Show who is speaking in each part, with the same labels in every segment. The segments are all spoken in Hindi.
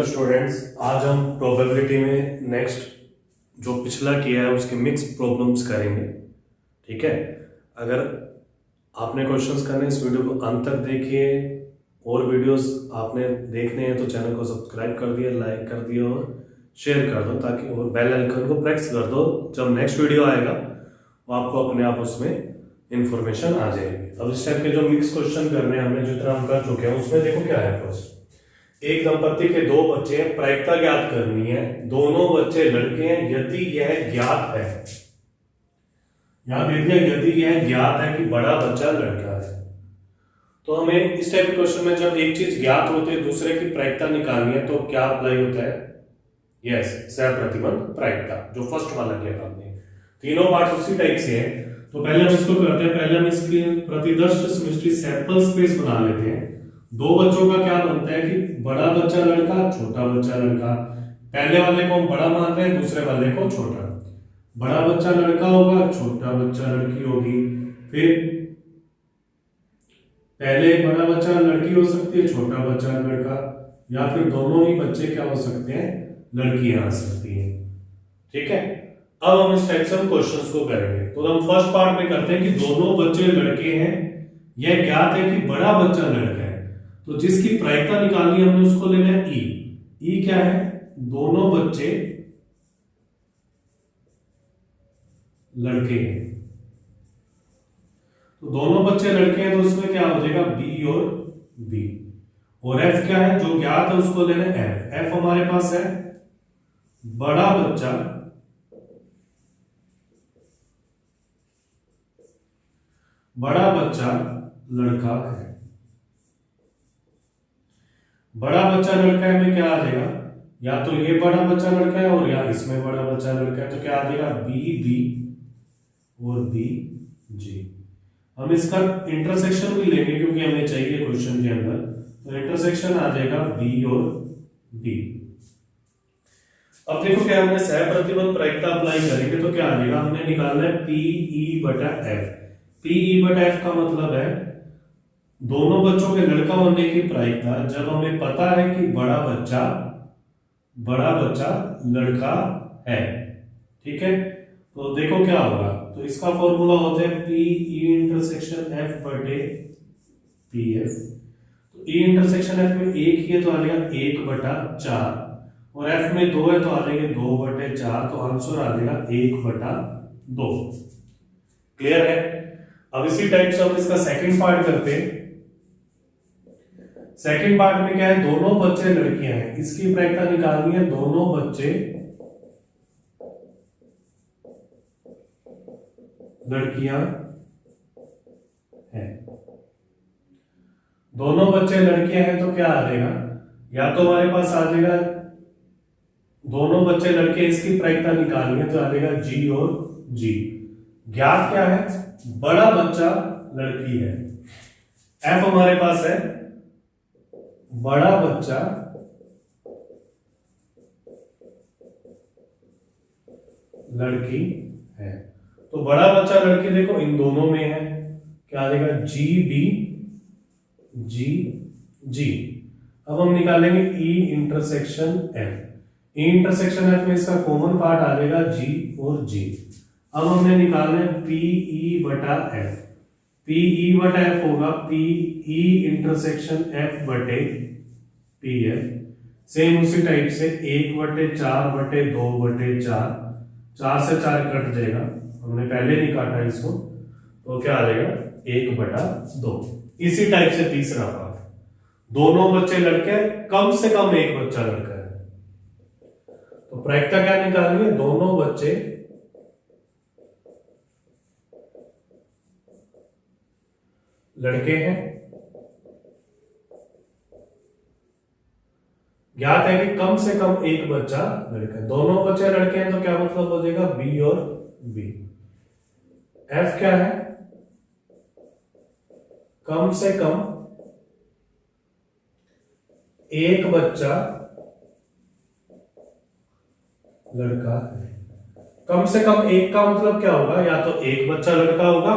Speaker 1: स्टूडेंट्स, आज हम प्रोबेबिलिटी में नेक्स्ट जो पिछला किया है उसके मिक्स प्रॉब्लम्स करेंगे। ठीक है, अगर आपने क्वेश्चंस करने इस वीडियो को अंत तक देखिए, और वीडियोस आपने देखने हैं तो चैनल को सब्सक्राइब कर दिया, लाइक कर दिया और शेयर कर दो, ताकि और बेल आइकन को प्रेस कर दो। जब नेक्स्ट वीडियो आएगा वो आपको अपने आप उसमें इंफॉर्मेशन आ जाएगी। अब इस टाइप के जो मिक्स क्वेश्चन करने हैं हमने जितना हम कर चुके हैं उसमें देखो क्या है। फर्स्ट, एक दंपति के दो बच्चे हैं, प्रायिकता ज्ञात करनी है। दोनों बच्चे लड़के हैं यदि यह ज्ञात है, यहां दे दिया यदि यह ज्ञात है कि बड़ा बच्चा लड़का है। तो हमें इस टाइप के क्वेश्चन में जब एक चीज ज्ञात होती है दूसरे की प्रायिकता निकालनी है तो क्या अप्लाई होता है? यस, सहप्रतिबंध प्रायिकता, जो फर्स्ट वाला किया था हमने। तीनों पार्ट उसी टाइप से है। तो पहले हम इसको करते हैं, पहले हम इसकी प्रतिदर्श सिमेट्री सैंपल स्पेस बना लेते हैं। दो बच्चों का क्या बनता है कि बड़ा बच्चा लड़का, छोटा बच्चा लड़का। पहले वाले को हम बड़ा मान रहे हैं, दूसरे वाले को छोटा। बड़ा बच्चा लड़का होगा, छोटा बच्चा लड़की होगी। फिर पहले बड़ा बच्चा लड़की हो सकती है, छोटा बच्चा लड़का, या फिर दोनों ही बच्चे क्या हो सकते हैं, लड़कियां आ सकती हैं। ठीक है, अब हम इस टाइप से हम क्वेश्चंस को करेंगे। तो हम फर्स्ट पार्ट में करते हैं कि दोनों बच्चे लड़के हैं, यह ज्ञात है कि बड़ा बच्चा लड़का है। तो जिसकी प्रायिकता निकालनी है हमने उसको लेना है ई। ई क्या है? दोनों बच्चे लड़के हैं। तो दोनों बच्चे लड़के हैं तो उसमें क्या हो जाएगा, बी और बी। और एफ क्या है? जो ज्ञात है उसको लेना है एफ। एफ हमारे पास है बड़ा बच्चा लड़का है। बड़ा बच्चा लड़का है में क्या आ जाएगा, या तो ये बड़ा बच्चा लड़का है और या इसमें बड़ा बच्चा लड़का है, तो क्या आ जाएगा, बी बी और बी जी। हम इसका इंटरसेक्शन भी लेंगे क्योंकि हमें चाहिए क्वेश्चन के अंदर। तो इंटरसेक्शन आ जाएगा बी और बी। अब देखो क्या हमने सहप्रतिबंध प्रायिकता अप्लाई करेंगे तो क्या आ जाएगा, हमने निकालना है पी ई बटा एफ। पी ई बटा एफ का मतलब है दोनों बच्चों के लड़का होने की प्रायिकता जब हमें पता है कि बड़ा बच्चा लड़का है। ठीक है, तो देखो क्या होगा, तो इसका फॉर्मूला होता है पी ई इंटरसेक्शन एफ बटे पी एफ। तो ई इंटरसेक्शन एफ में एक ही है तो आ जाएगा 1/4, और एफ में 2 है तो आ जाएंगे 2/4। तो आंसर आ जाएगा 1/2। क्लियर है? अब इसी टाइप से हम इसका सेकंड पार्ट करते हैं। सेकंड पार्ट में क्या है, दोनों बच्चे लड़कियां हैं, इसकी प्रायिकता निकालनी है। दोनों बच्चे लड़कियां हैं। दोनों बच्चे लड़कियां हैं तो क्या आ जाएगा, या तो हमारे पास आ जाएगा दोनों बच्चे लड़के, इसकी प्रायिकता निकालनी है तो आ जाएगा जी और जी। ज्ञात क्या है, बड़ा बच्चा लड़की है। एफ हमारे पास है बड़ा बच्चा लड़की है। तो बड़ा बच्चा लड़की देखो इन दोनों में है, क्या आ जाएगा, जी बी जी जी। अब हम निकालेंगे E intersection F. E intersection F में इसका कॉमन पार्ट आ जाएगा जी और जी। अब हमने निकालना है पी ई बटा एफ। पी ई बटा एफ होगा पी ई इंटरसेक्शन एफ बटे पी एफ। सेम उसी टाइप से 1/4 बटे 2/4। 4 से 4 कट जाएगा, हमने पहले नहीं काटा इसको, तो क्या आ जाएगा 1/2। इसी टाइप से तीसरा पार्ट, दोनों बच्चे लड़के, कम से कम एक बच्चा लड़का है। तो प्रायिकता क्या निकालनी है, दोनों बच्चे लड़के हैं। ज्ञात है कि कम से कम एक बच्चा लड़का है। दोनों बच्चे लड़के हैं तो क्या मतलब हो जाएगा, बी और बी। एफ क्या है, कम से कम एक बच्चा लड़का है। कम से कम एक का मतलब क्या होगा, या तो एक बच्चा लड़का होगा,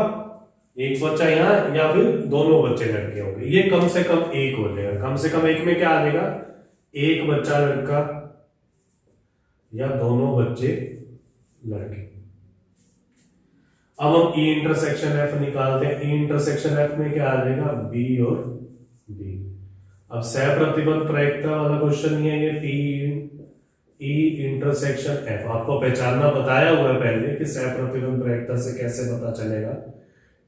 Speaker 1: एक बच्चा यहां, या फिर दोनों बच्चे लड़के होंगे। ये कम से कम एक हो जाएगा। कम से कम एक में क्या आ जाएगा, एक बच्चा लड़का या दोनों बच्चे लड़के। अब हम ई इंटरसेक्शन एफ निकालते हैं। ई इंटरसेक्शन एफ में क्या आ जाएगा, बी और बी। अब सह प्रतिबंध प्रायिकता वाला क्वेश्चन ही है ये, पी ई इंटरसेक्शन एफ। आपको पहचानना बताया हुआ है पहले कि सह प्रतिबंध प्रायिकता से कैसे पता चलेगा।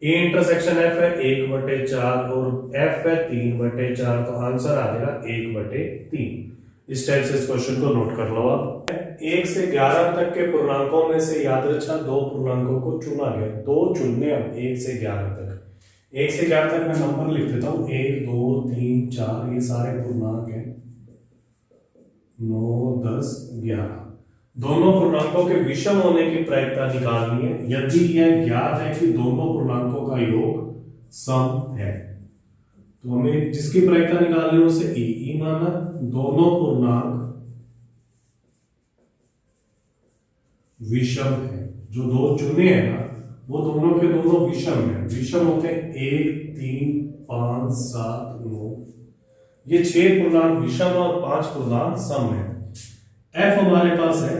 Speaker 1: ई इंटरसेक्शन एफ है 1/4 और एफ है 3/4, तो आंसर आ जाएगा 1/3। इस टाइप से इस क्वेश्चन को नोट कर लो आप। 1 से 11 तक के पूर्णांकों में से यादृच्छा 2 पूर्णांकों को चुना गया। 2 चुनने हम 1 से 11 तक। 1 से 11 तक मैं नंबर लिख देता हूं, 1 2 3 4, ये सारे पूर्णांक हैं, 9 10 11। दोनों पूर्णांकों के विषम होने की प्रायिकता निकालनी है। यदि यह ज्ञात है कि दोनों पूर्णांकों का योग सम है, तो हमें जिसकी प्रायिकता निकालनी है उसे ई माना। दोनों पूर्णांक विषम है, जो 2 चुने हैं ना वो दोनों के दोनों विषम है। विषम होते हैं 1 3 5 7 9, ये 6 पूर्णांक विषम और 5 पूर्णांक सम है। एफ हमारे पास है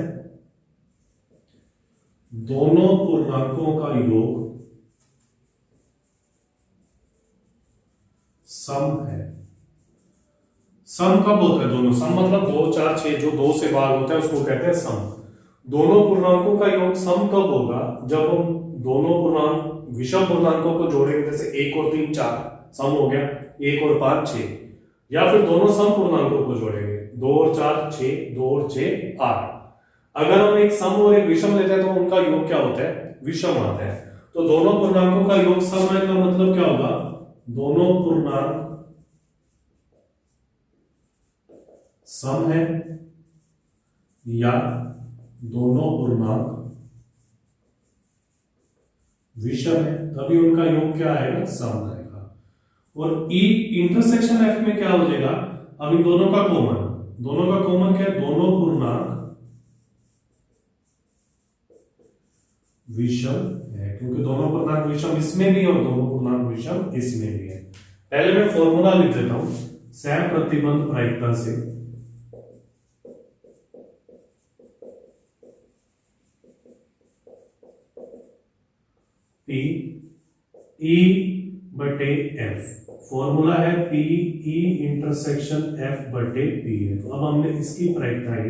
Speaker 1: दोनों पूर्णांकों का योग सम है। सम कब होता है दोनों, सम मतलब 2 4 6 जो 2 से भाग होता है उसको कहते हैं सम। दोनों पूर्णांकों का योग सम कब होगा, जब हम दोनों पूर्णांक विषम पूर्णांकों को जोड़ेंगे, जैसे 1 और 3 4 सम हो गया, 1 और 5 6, या फिर दोनों सम पूर्णांकों को जोड़ेंगे, 2 और 4 6, 2 और 6 8। अगर हम एक सम और एक विषम लेते हैं तो उनका योग क्या होता है, विषम आता है। तो दोनों पूर्णांकों का योग सम है का मतलब क्या होगा, दोनों पूर्णांक सम है या दोनों पूर्णांक विषम है, तभी उनका योग क्या आएगा, सम आएगा। और ई इंटरसेक्शन एफ में क्या हो जाएगा, अब इन दोनों का कॉमन क्या है, दोनों पूर्णांक विषम है, क्योंकि दोनों पूर्णांक विषम इसमें भी और दोनों पूर्णांक विषम इसमें भी है। पहले मैं फॉर्मूला लिख देता हूं सह प्रतिबंध प्रायिकता से। पी ई बटे एफ, फॉर्मूला है पी ई इंटरसेक्शन एफ बटे पी है। तो अब हमने इसकी प्रायिकता ही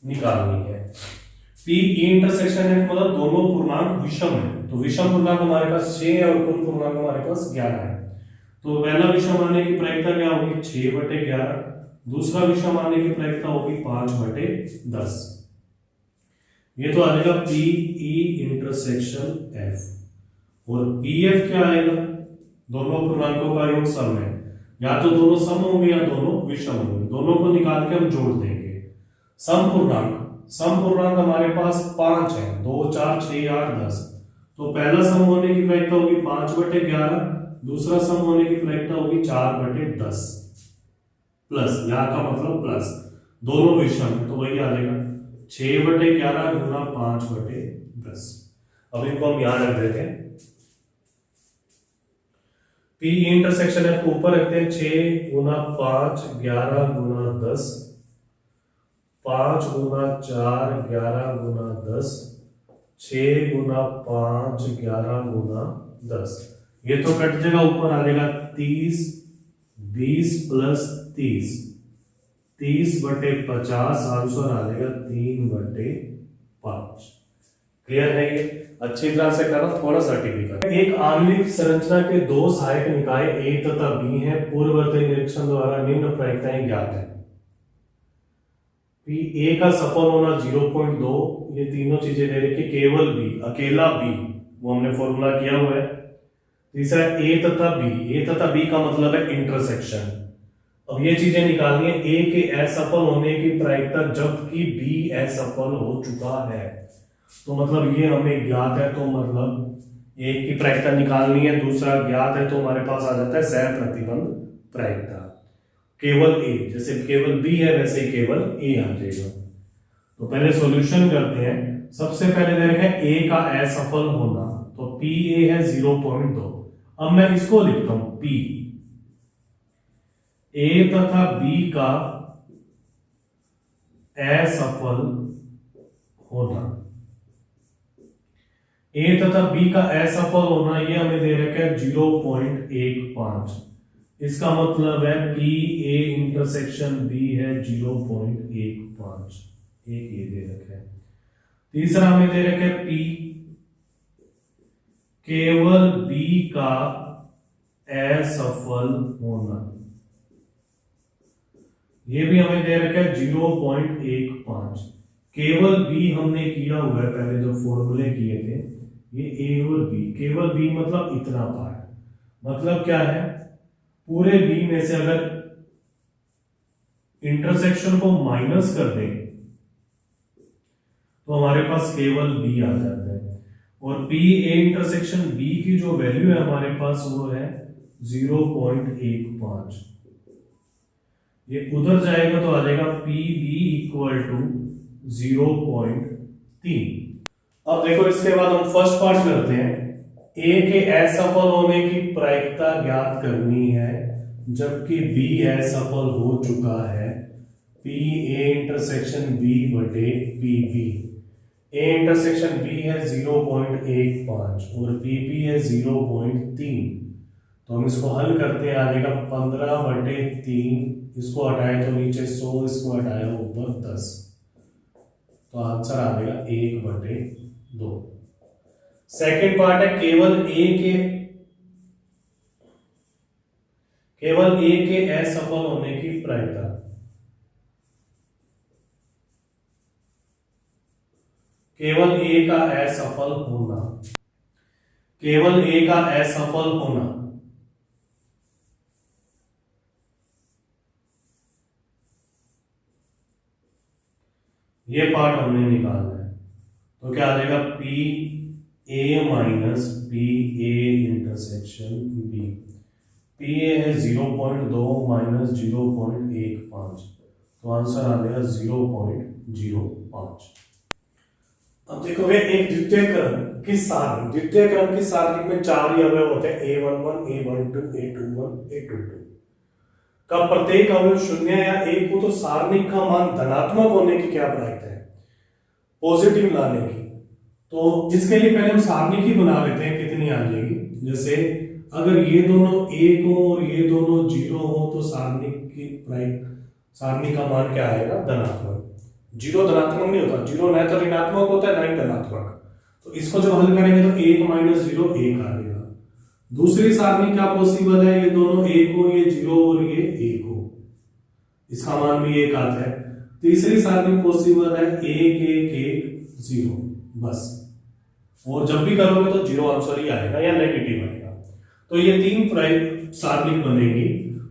Speaker 1: निकालनी है। पी ई इंटरसेक्शन एफ मतलब दोनों पूर्णांक विषम है, तो विषम पूर्णांक हमारे पास 6 है और कुल पूर्णांक हमारे पास 11 है। तो पहला विषम आने की प्रायिकता क्या होगी, 6/11। दूसरा विषम आने की प्रायिकता होगी 5/10। ये तो आ जाएगा पी ई इंटरसेक्शन एफ। और पी एफ क्या आएगा, दोनों पूर्णांकों का योग सम है, या तो दोनों सम होंगे या दोनों विषम होंगे। दोनों को निकाल के हम जोड़ देंगे। सम पूर्णांक हमारे पास 5 है, 2 4 6 8 10। तो पहला सम होने की प्रायिकता होगी 5/11, दूसरा सम होने की प्रायिकता होगी 4/10 प्लस, यहां का मतलब प्लस, दोनों विषम है तो वही आ जाएगा 6/11 गुना 5/10। अब इनको हम यहां रख देते हैं। पी इंटरसेक्शन एफ को ऊपर रखते हैं, 6 गुना 5 11 गुना 10, 5 गुना 4 11 गुना 10, 6 गुना 5 11 गुना 10। ये तो कट जाएगा, ऊपर आ जाएगा 30, 20 प्लस 30, 30/50, आंसर आ जाएगा 3/5। क्लियर है ये, अच्छी तरह से करना, थोड़ा सा टिपिकल। एक आणविक संरचना के 2 सहायक निकाय ए तथा बी हैं, पूर्ववर्ती निरीक्षण द्वारा निम्न प्रायिकताएं ज्ञात है। ए का सफल होना 0.2, ये तीनों चीजें दे रखी, केवल बी, अकेला बी, वो हमने फॉर्मूला किया हुआ है। तीसरा ए तथा बी का मतलब है इंटरसेक्शन। अब ये चीजें निकालनी है, ए के असफल होने की प्रायिकता जबकि बी असफल हो चुका है, तो मतलब ये हमें ज्ञात है, तो मतलब एक की प्रायिकता निकालनी है, दूसरा ज्ञात है, तो हमारे पास आ जाता है सह प्रतिबंध प्रायिकता। केवल ए, जैसे केवल बी है वैसे ही केवल ए आ जाएगा। तो पहले सॉल्यूशन करते हैं। सबसे पहले देखें ए का असफल होना, तो पी ए है 0.2। अब मैं इसको लिखता हूं पी ए तथा बी का असफल होना, ए तथा बी का असफल होना ये हमें दे रखा है 0.15। इसका मतलब है पी ए इंटरसेक्शन बी है 0.15, एक ये दे रखा है। तीसरा हमें दे रखा है पी केवल बी का असफल होना, ये भी हमें दे रखा है 0.15। केवल बी हमने किया हुआ है, पहले जो फॉर्मूले किए थे ये ए और बी, केवल बी मतलब इतना पार्ट, मतलब क्या है पूरे बी में से अगर इंटरसेक्शन को माइनस कर दें तो हमारे पास केवल बी आ जाता है। और पी ए इंटरसेक्शन बी की जो वैल्यू है हमारे पास वो है 0.15। ये उधर जाएगा तो आ जाएगा पी बी इक्वल टू 0.3। अब देखो इसके बाद हम फर्स्ट पार्ट करते हैं। ए के असफल होने की प्रायिकता ज्ञात करनी है जबकि बी असफल हो चुका है। पी ए इंटरसेक्शन बी बटे P B, A intersection B है 0.15 और पी बी है 0.3। तो हम इसको हल करते हैं, आ जाएगा 15/3, इसको हटाए तो नीचे 100, इसको हटाया ऊपर 10, तो आंसर आ जाएगा 1/2। सेकेंड पार्ट है केवल ए के असफल होने की प्रायिकता। केवल ए का असफल होना, केवल ए का असफल होना, ये पार्ट हमने निकालना है। तो क्या आ जाएगा P A minus P A intersection B. P A है 0.2 माइनस 0.15, तो आंसर आ जाएगा 0.05। अब देखोगे एक द्वितीय क्रम की सारणी में 4 ही अवयव होते हैं, A11, A12, A21, A22 का प्रत्येक अवयव 0 या 1 हो तो सारणी का मान धनात्मक होने की क्या प्रायिकता है, पॉजिटिव लाने की। तो इसके लिए पहले हम सारणी की बना लेते हैं, कितनी आ जाएगी। जैसे अगर ये दोनों 1 हो और ये दोनों 0 हो तो सारणी का मान क्या आएगा, धनात्मक। 0 धनात्मक नहीं होता, 0 न तो ऋणात्मक होता है ना ही धनात्मक। तो इसको जब हल करेंगे तो 1 - 0 1 आ जाएगा। दूसरी सारणी क्या पॉसिबल है, ये दोनों 1 हो, ये 0 और ये 1 हो, इसका मान भी 1 आता है। तीसरी सारणी पॉसिबल है 1 1 1 0, बस। और जब भी करोगे तो 0 आंसर ही आएगा या नेगेटिव आएगा। तो ये 3 सारणी बनेगी।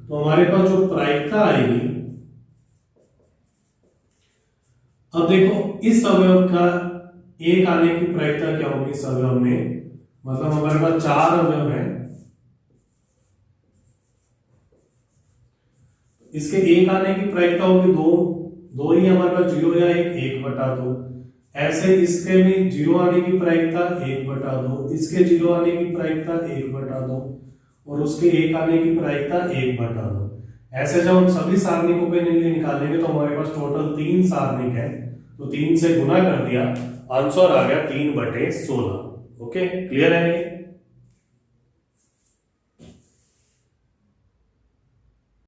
Speaker 1: तो हमारे पास जो प्रायिकता आएगी, अब देखो इस अवयव का 1 आने की प्रायिकता क्या होगी इस अवयव में, मतलब हमारे पास 4 अवयव है, इसके 1 आने की प्रायिकता होगी 2 ही हमारे पास, 0 या 1/2। ऐसे इसके भी 0 आने की प्रायिकता 1/2, इसके 0 आने की प्रायिकता 1/2 और उसके 1 आने की प्रायिकता 1/2। ऐसे जब हम सभी सारणिकों के लिए निकालेंगे तो हमारे पास टोटल 3 सारणिक है, तो 3 से गुना कर दिया, आंसर आ गया 3/16। ओके, क्लियर है ये।